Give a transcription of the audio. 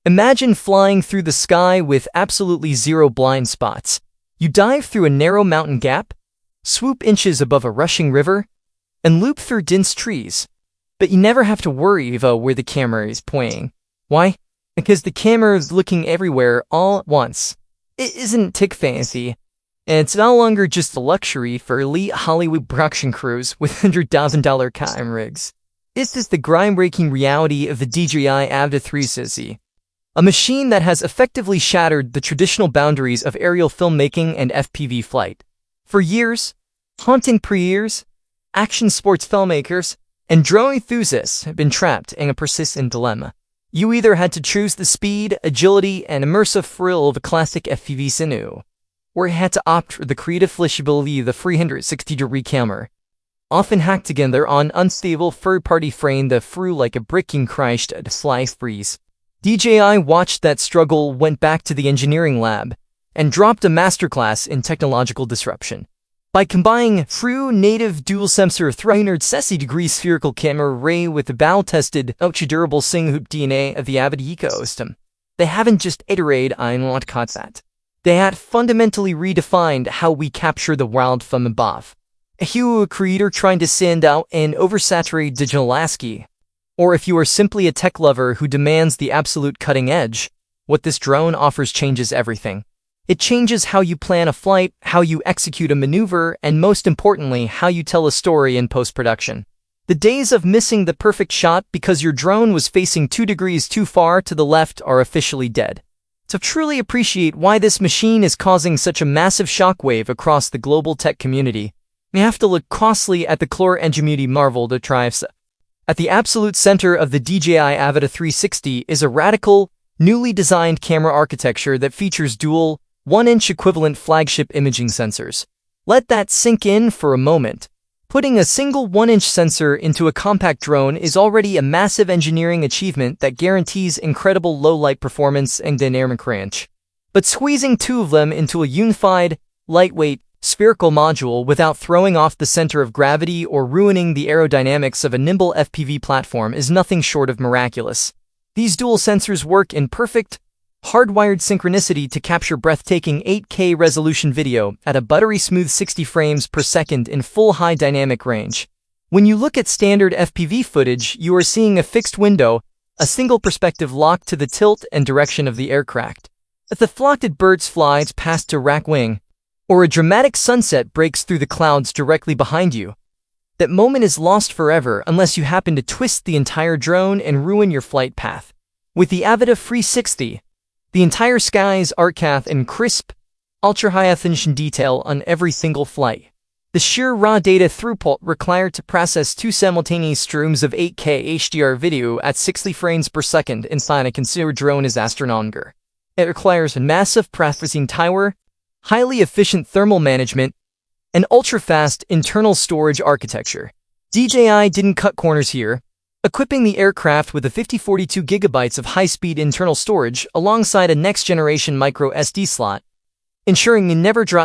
Imagine flying through the sky with absolutely zero blind spots. You dive through a narrow mountain gap, swoop inches above a rushing river, and loop through dense trees. But you never have to worry about where the camera is pointing. Why? Because the camera is looking everywhere all at once. It isn't tech fancy, and it's no longer just a luxury for elite Hollywood production crews with $100,000 cotton rigs. This is the groundbreaking reality of the DJI Avata 360, a machine that has effectively shattered the traditional boundaries of aerial filmmaking and FPV flight. For years, content creators, action sports filmmakers, and drone enthusiasts have been trapped in a persistent dilemma. You either had to choose the speed, agility, and immersive thrill of a classic FPV sinew, or you had to opt for the creative flexibility of the 360-degree camera, often hacked together on unstable third-party frame that flew like a brick and crashed at a slight breeze. DJI watched that struggle, went back to the engineering lab, and dropped a masterclass in technological disruption. By combining true native dual-sensor 360-degree spherical camera array with the battle-tested, ultra-durable single-hoop DNA of the Avata ecosystem, they haven't just iterated on what caught that. They had fundamentally redefined how we capture the world from above. If you are a creator trying to stand out in oversaturated digital landscape, or if you are simply a tech lover who demands the absolute cutting edge, what this drone offers changes everything. It changes how you plan a flight, how you execute a maneuver, and most importantly, how you tell a story in post-production. The days of missing the perfect shot because your drone was facing 2 degrees too far to the left are officially dead. To truly appreciate why this machine is causing such a massive shockwave across the global tech community, we have to look closely at the core ingenuity marvel that drives it. At the absolute center of the DJI Avata 360 is a radical, newly designed camera architecture that features dual, 1-inch equivalent flagship imaging sensors. Let that sink in for a moment. Putting a single 1-inch sensor into a compact drone is already a massive engineering achievement that guarantees incredible low-light performance and dynamic range. But squeezing 2 of them into a unified, lightweight, spherical module without throwing off the center of gravity or ruining the aerodynamics of a nimble FPV platform is nothing short of miraculous. These dual sensors work in perfect, hardwired synchronicity to capture breathtaking 8K resolution video at a buttery smooth 60 frames per second in full high dynamic range. When you look at standard FPV footage, you are seeing a fixed window, a single perspective locked to the tilt and direction of the aircraft. If the flocked birds flies past a rack wing, or a dramatic sunset breaks through the clouds directly behind you, that moment is lost forever unless you happen to twist the entire drone and ruin your flight path. With the Avata 360, the entire sky is arched in crisp, ultra-high definition detail on every single flight. The sheer raw data throughput required to process 2 simultaneous streams of 8K HDR video at 60 frames per second inside a consumer drone is astronomical. It requires a massive processing power, highly efficient thermal management, and ultra-fast internal storage architecture. DJI didn't cut corners here, equipping the aircraft with a 42 GB of high-speed internal storage alongside a next-generation micro SD slot, ensuring you never drop